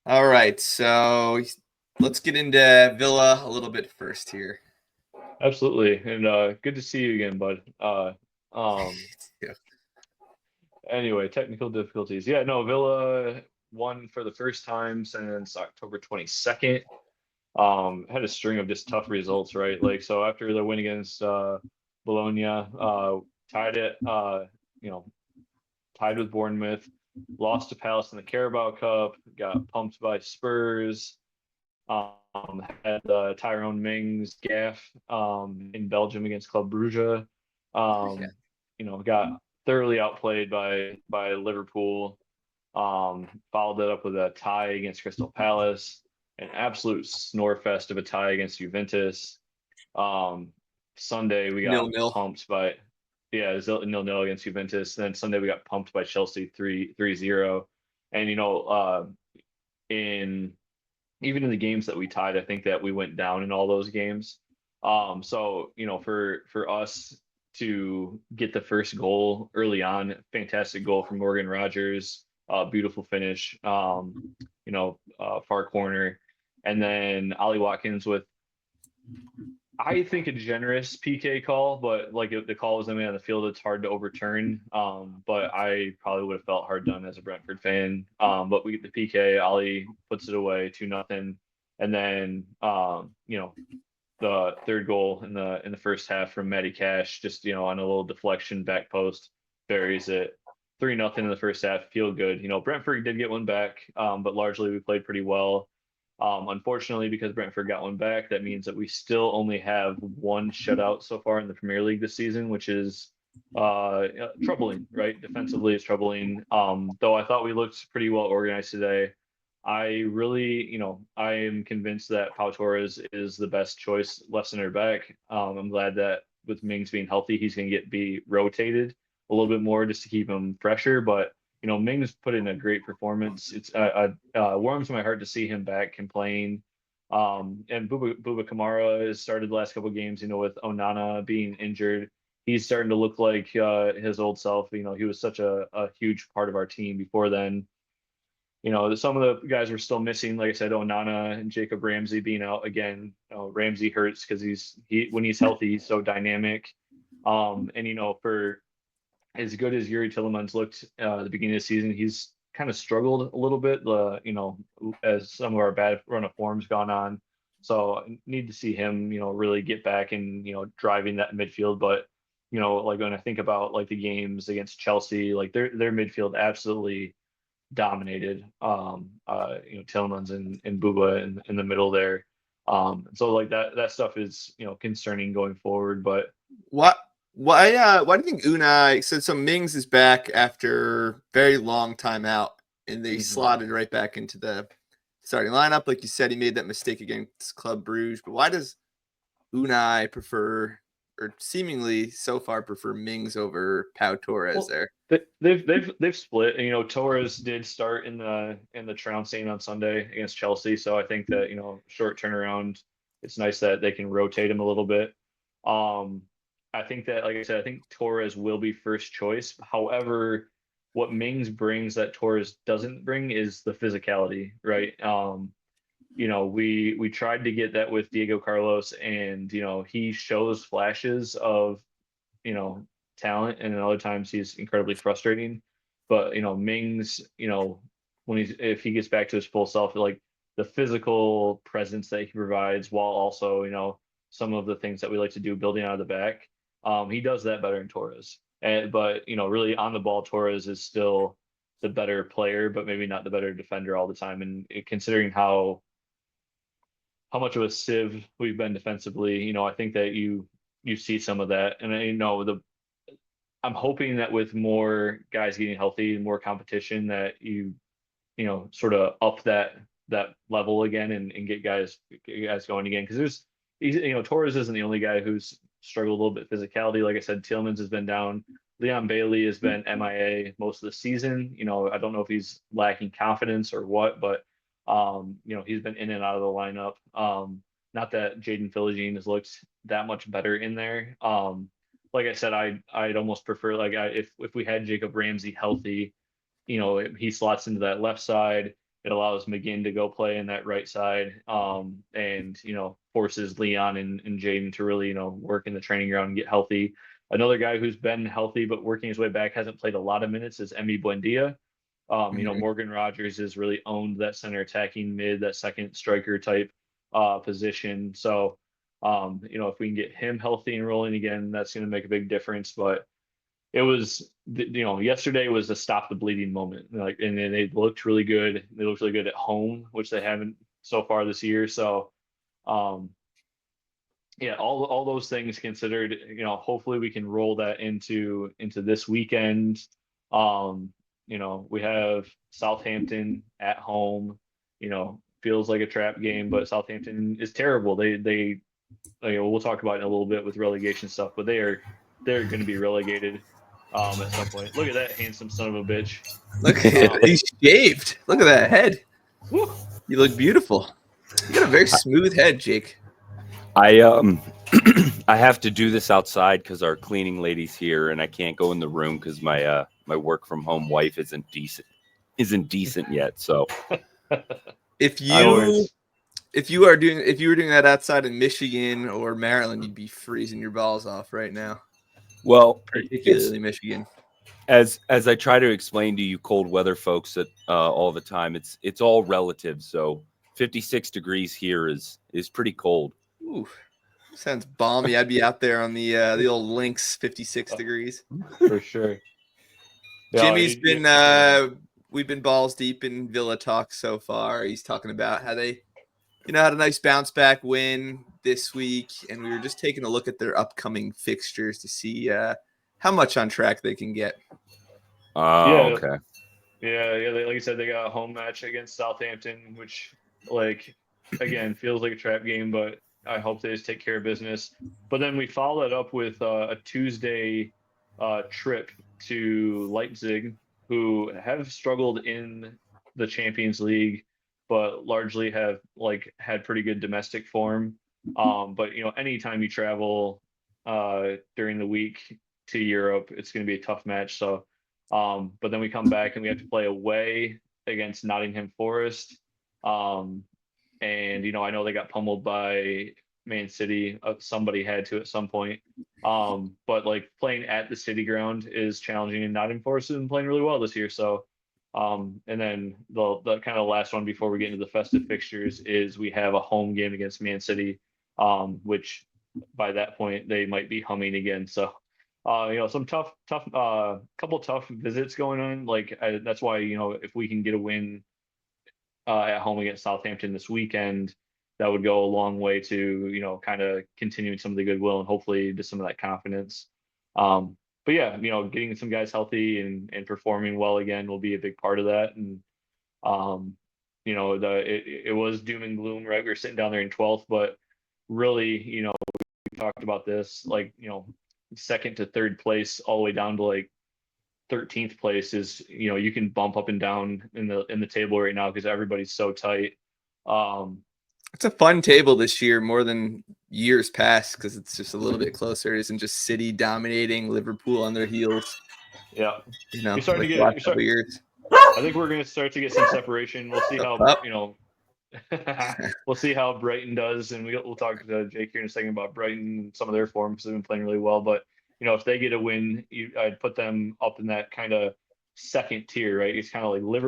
All right, so let's get into Villa a little bit first here. Absolutely. And good to see you again, bud. Um, Yeah. anyway, technical difficulties. Yeah, no, Villa won for the first time since October 22nd. Had a string of just tough results, right? Like, so after the win against Bologna, tied it, you know, tied with Bournemouth, lost to Palace in the Carabao Cup, got pumped by Spurs. Had Tyrone Mings gaff in Belgium against Club Brugge. Yeah. Um, got thoroughly outplayed by Liverpool. Followed that up with a tie against Crystal Palace, an absolute snore fest of a tie against Juventus. Um, Sunday we got 0-0. pumped by yeah, 0-0 against Juventus. Then Sunday we got pumped by Chelsea 3-0. And in even in the games that we tied, I think that we went down in all those games. So for us to get the first goal early on, fantastic goal from Morgan Rogers, beautiful finish, far corner, and then Ollie Watkins with I think a generous PK call, but like if the call was a man on the field, it's hard to overturn. But I probably would have felt hard done as a Brentford fan. But we get the PK, Ali puts it away 2-0, and then the third goal in the first half from Matty Cash, just on a little deflection back post, buries it. 3-0 in the first half, feel good. Brentford did get one back, but largely we played pretty well. Unfortunately, because Brentford got one back, that means that we still only have one shutout so far in the Premier League this season, which is troubling, right? Defensively, it's troubling. Though I thought we looked pretty well organized today. I really, I am convinced that Pau Torres is the best choice left center back. I'm glad that with Mings being healthy, he's going to be rotated a little bit more just to keep him fresher. But Mings put in a great performance. It's warms my heart to see him back and playing. And Buba Kamara has started the last couple of games. With Onana being injured, he's starting to look like his old self. He was such a huge part of our team before then. Some of the guys were still missing. Like I said, Onana and Jacob Ramsey being out again. Ramsey hurts because when he's healthy, he's so dynamic. And for as good as Yuri Tillemans looked at the beginning of the season, he's kind of struggled a little bit, as some of our bad run of form's gone on. So I need to see him, really get back and, driving that midfield. But, like when I think about like the games against Chelsea, like their midfield absolutely dominated. Tillemans and Buba in the middle there. So like that stuff is, concerning going forward. But What? Why do you think Unai said so? Mings is back after very long time out, and they mhm. slotted right back into the starting lineup. Like you said, he made that mistake against Club Bruges. But why does Unai prefer, or seemingly so far prefer Mings over Pau Torres Well, there? they've split. Torres did start in the trouncing on Sunday against Chelsea, so I think that short turnaround. It's nice that they can rotate him a little bit. Um, I think that, like I said, I think Torres will be first choice. However, what Mings brings that Torres doesn't bring is the physicality, right? We tried to get that with Diego Carlos, and he shows flashes of you know, talent, and then other times he's incredibly frustrating. But Mings, when if he gets back to his full self, like the physical presence that he provides, while also some of the things that we like to do, building out of the back, he does that better in Torres. But really on the ball, Torres is still the better player, but maybe not the better defender all the time. And considering how much of a sieve we've been defensively, I think that you see some of that. And I'm hoping that with more guys getting healthy and more competition, that sort of up that level again and get guys going again. Because Torres isn't the only guy who's struggled a little bit physicality. Like I said, Tillman's has been down. Leon Bailey has been MIA most of the season. I don't know if he's lacking confidence or what, but he's been in and out of the lineup. Not that Jaden Philogene has looked that much better in there. Like I said, I'd almost prefer if we had Jacob Ramsey healthy, he slots into that left side. It allows McGinn to go play in that right side, and forces Leon and Jaden to really work in the training ground and get healthy. Another guy who's been healthy but working his way back, hasn't played a lot of minutes, is Emmy Buendia. Mhm. Morgan Rogers has really owned that center attacking mid, that second striker type position. So, if we can get him healthy and rolling again, that's going to make a big difference. But it was, yesterday was a stop the bleeding moment. Like, and then they looked really good. They looked really good at home, which they haven't so far this year. So, um, yeah, all those things considered, hopefully we can roll that into this weekend. We have Southampton at home. Feels like a trap game, but Southampton is terrible. We'll talk about it in a little bit with relegation stuff, but they're going to be relegated at some point. Look at that handsome son of a bitch. Look at it. Um, He's shaved. Look at that head. whew. You look beautiful. You got a very smooth head, Jake. I I have to do this outside because our cleaning lady's here, and I can't go in the room because my work from home wife isn't decent yet. So If No you worries. if you were doing that outside in Michigan or Maryland, you'd be freezing your balls off right now. well, it's Particularly Michigan. as I try to explain to you cold weather folks that all the time, it's all relative. So 56 degrees here is pretty cold. Ooh, sounds balmy. I'd be out there on the old Lynx, 56 degrees. For sure. Jimmy's been we've been balls deep in Villa talk so far. He's talking about how they had a nice bounce back win this week, and we were just taking a look at their upcoming fixtures to see how much on track they can get. Oh, okay. Yeah. Like I said, they got a home match against Southampton, which, like, again, feels like a trap game, but I hope they just take care of business. But then we follow it up with a Tuesday trip to Leipzig, who have struggled in the Champions League, but largely have had pretty good domestic form. But anytime you travel during the week to Europe, it's going to be a tough match. So. But then we come back and we have to play away against Nottingham Forest. And I know they got pummeled by Man City. Somebody had to at some point. But like playing at the City ground is challenging, and Nottingham Forest has been playing really well this year. So, and then the kind of last one before we get into the festive fixtures is we have a home game against Man City, which by that point they might be humming again. So some tough, couple tough visits going on. That's why, if we can get a win at home against Southampton this weekend, that would go a long way to, kind of continuing some of the goodwill and hopefully to some of that confidence. But yeah, getting some guys healthy and performing well again will be a big part of that. And, it was doom and gloom, right? We were sitting down there in 12th, but really, we talked about this, second to third place all the way down to 13th place is, you can bump up and down in the table right now because everybody's so tight. It's a fun table this year more than years past because it's just a little bit closer. It isn't just City dominating, Liverpool on their heels. Yeah, Like you're starting the to last get. couple years. I think we're going to start to get some separation. We'll see how Up. we'll see how Brighton does, and we'll talk to Jake here in a second about Brighton and some of their form because they've been playing really well. But if they get a win, I'd put them up in that kind of second tier, right? It's kind of like Liverpool.